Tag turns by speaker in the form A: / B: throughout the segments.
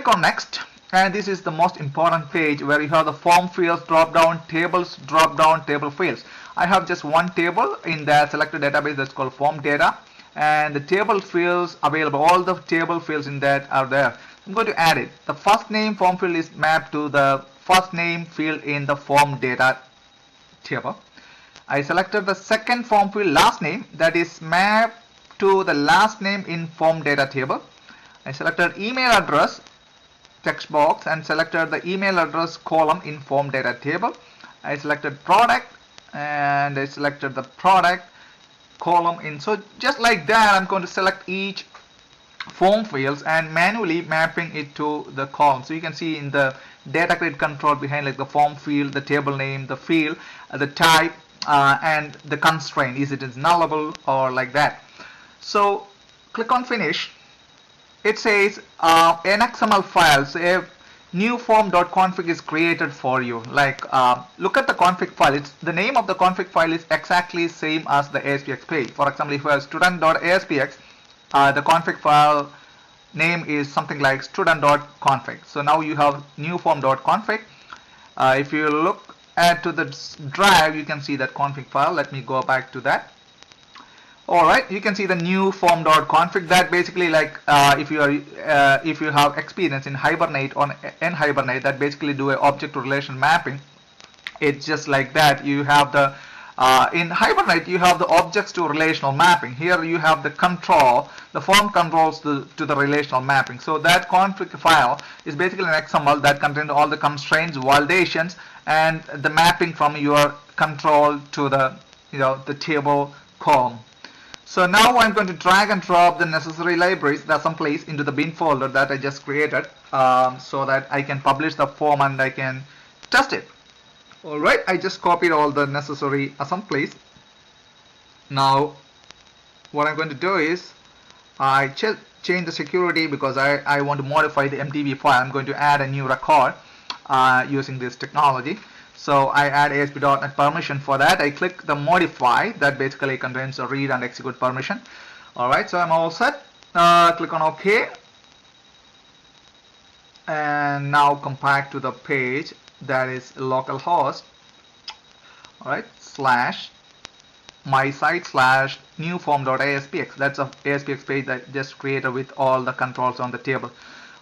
A: click on next, and this is the most important page where you have the form fields drop down, tables drop down, table fields. I have just one table in the selected database that's called form data, and the table fields available, all the table fields in that are there. I'm going to add it. The first name form field is mapped to the first name field in the form data table. I selected the second form field last name, that is mapped to the last name in form data table. I selected email address text box and selected the email address column in form data table. I selected product and I selected the product column in. So just like that, I'm going to select each form fields and manually mapping it to the column. So you can see in the data grid control behind, like the form field, the table name, the field, the type, and the constraint, is it is nullable or like that. So click on finish. It says an XML file, so a new form.config is created for you. Like look at the config file. It's the name of the config file is exactly same as the ASPX page. For example, if you have student.aspx, the config file name is something like student.config. So now you have new form.config. If you look to the drive, you can see that config file. Let me go back to that. Alright, you can see the new form.config. That basically, like if you have experience in Hibernate or NHibernate, that basically do a object to relation mapping. It's just like that. You have the in Hibernate you have the objects to relational mapping. Here you have the control, the form controls to the relational mapping. So that config file is basically an XML that contains all the constraints, validations, and the mapping from your control to the the table column. So now I'm going to drag and drop the necessary libraries that someplace into the bin folder that I just created, so that I can publish the form and I can test it. Alright, I just copied all the necessary someplace. Now what I'm going to do is I change the security because I want to modify the MTB file. I'm going to add a new record using this technology. So I add ASP.NET permission for that. I click the modify, that basically contains a read and execute permission. Alright, so I'm all set. Click on OK. And now come back to the page that is localhost. Alright, slash my site slash new form.aspx. That's a ASPX page that just created with all the controls on the table.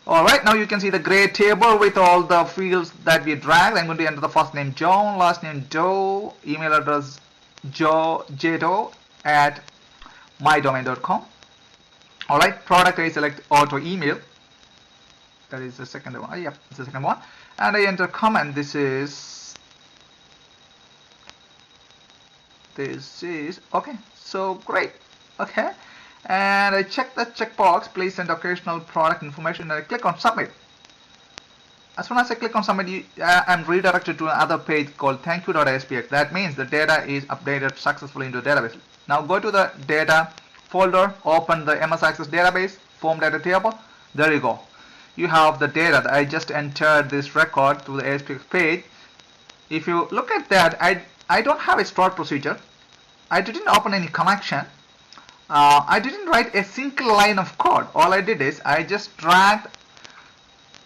A: Alright, now you can see the gray table with all the fields that we dragged. I'm going to enter the first name John, last name Doe, email address jdoe at mydomain.com. Alright, product I select auto email. That is the second one. Yep, it's the second one. And I enter comment. This is okay. So great. Okay. And I check the checkbox, please send occasional product information, and I click on submit. As soon as I click on submit, I'm redirected to another page called thankyou.aspx. That means the data is updated successfully into the database. Now go to the data folder, open the MS Access database, form data table. There you go. You have the data. I just entered this record to the ASPX page. If you look at that, I don't have a stored procedure. I didn't open any connection. I didn't write a single line of code. All I did is I just dragged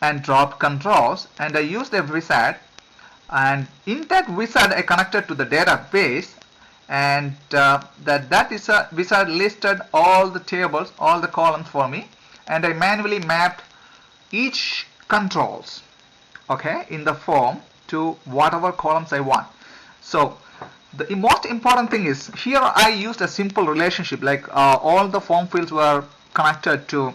A: and dropped controls, and I used a wizard, and in that wizard I connected to the database, and that is a wizard listed all the tables, all the columns for me, and I manually mapped each controls, okay, in the form to whatever columns I want. So the most important thing is here I used a simple relationship, like all the form fields were connected to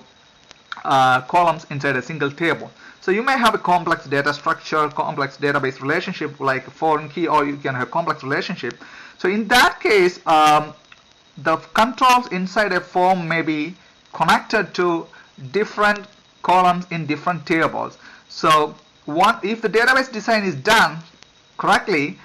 A: columns inside a single table. So you may have a complex data structure, complex database relationship like foreign key, or you can have complex relationship. So in that case, the controls inside a form may be connected to different columns in different tables. So if the database design is done correctly,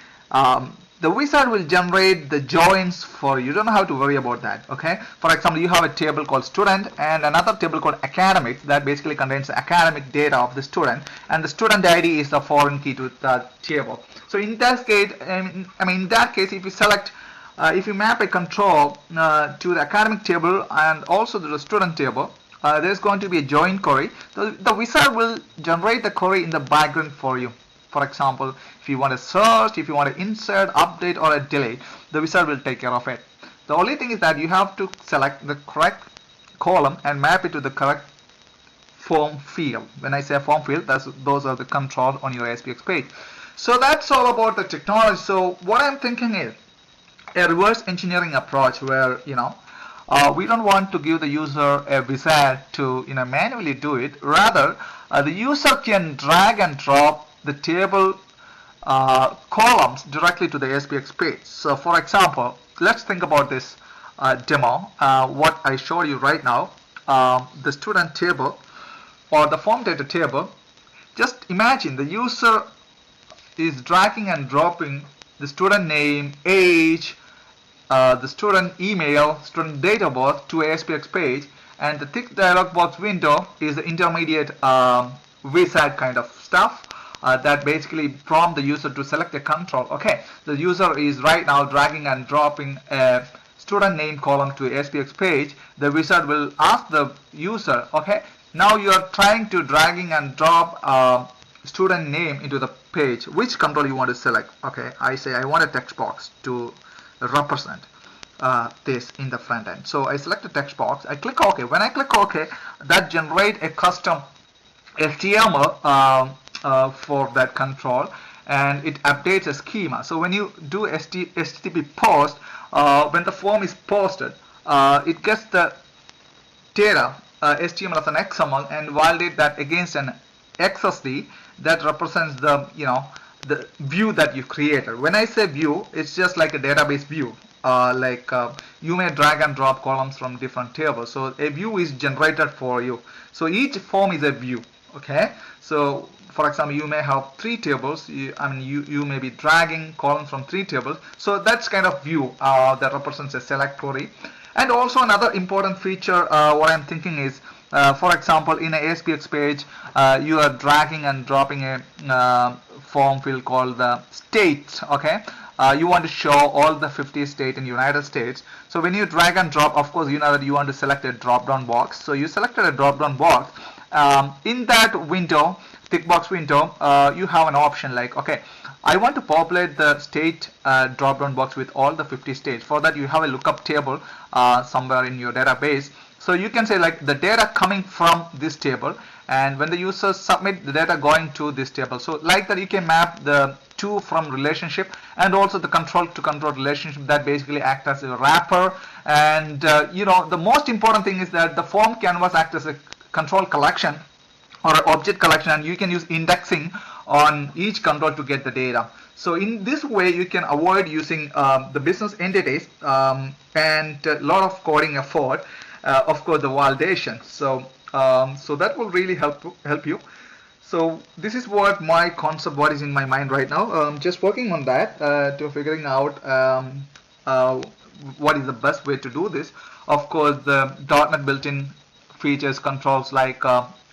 A: the wizard will generate the joins for you. You don't have to worry about that. Okay. For example, you have a table called student and another table called academic that basically contains the academic data of the student, and the student ID is the foreign key to that table. So in that case, in that case, if you select, if you map a control to the academic table and also to the student table, there's going to be a join query. The wizard will generate the query in the background for you. For example, if you want to search, if you want to insert, update, or a delete, the wizard will take care of it. The only thing is that you have to select the correct column and map it to the correct form field. When I say form field, those are the controls on your SPX page. So that's all about the technology. So what I'm thinking is a reverse engineering approach where, we don't want to give the user a wizard to manually do it. Rather, the user can drag and drop the table columns directly to the SPX page. So for example, let's think about this demo, what I showed you right now, the student table or the form data table. Just imagine the user is dragging and dropping the student name, age, the student email, student date of birth to a SPX page, and the thick dialog box window is the intermediate wizard kind of stuff that basically prompt the user to select a control. Okay, the user is right now dragging and dropping a student name column to a SPX page. The wizard will ask the user, okay, now you are trying to dragging and drop student name into the page. Which control you want to select? Okay, I say I want a text box to represent this in the front end. So I select a text box, I click OK. When I click OK, that generates a custom HTML for that control, and it updates a schema. So when you do HTTP post, when the form is posted, it gets the data HTML as an XML and validate that against an XSD that represents the the view that you created. When I say view, it's just like a database view. You may drag and drop columns from different tables. So a view is generated for you. So each form is a view. Okay. So for example, you may have 3 tables. You may be dragging columns from 3 tables. So that's kind of view that represents a select query. And also another important feature, what I'm thinking is, for example, in a SPX page, you are dragging and dropping a form field called the states. Okay, you want to show all the 50 states in the United States. So when you drag and drop, of course, you know that you want to select a drop-down box. So you selected a drop-down box. In that window, tick box window, you have an option like, okay, I want to populate the state drop-down box with all the 50 states. For that, you have a lookup table somewhere in your database. So you can say like the data coming from this table, and when the users submit the data going to this table. So like that, you can map the to from relationship and also the control to control relationship that basically act as a wrapper. And the most important thing is that the form canvas acts as a control collection or object collection, and you can use indexing on each control to get the data. So in this way, you can avoid using the business entities and a lot of coding effort. Of course, the validation. So that will really help you. So this is what my concept, what is in my mind right now. Just working on that to figuring out what is the best way to do this. Of course, the .NET built-in features, controls like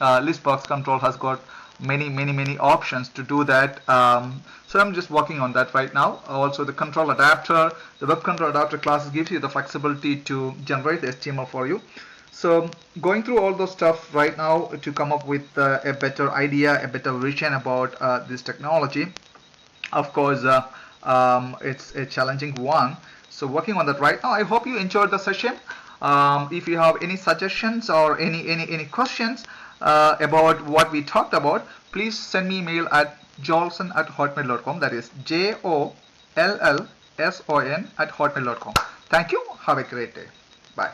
A: listbox control has got many options to do that. So I'm just working on that right now. Also the control adapter, the web control adapter classes gives you the flexibility to generate the HTML for you. So going through all those stuff right now to come up with a better idea, a better vision about this technology. Of course, it's a challenging one. So working on that right now. I hope you enjoyed the session. If you have any suggestions or any questions about what we talked about, please send me email at jollson@hotmail.com. That is JOLLSON@hotmail.com. Thank you. Have a great day. Bye.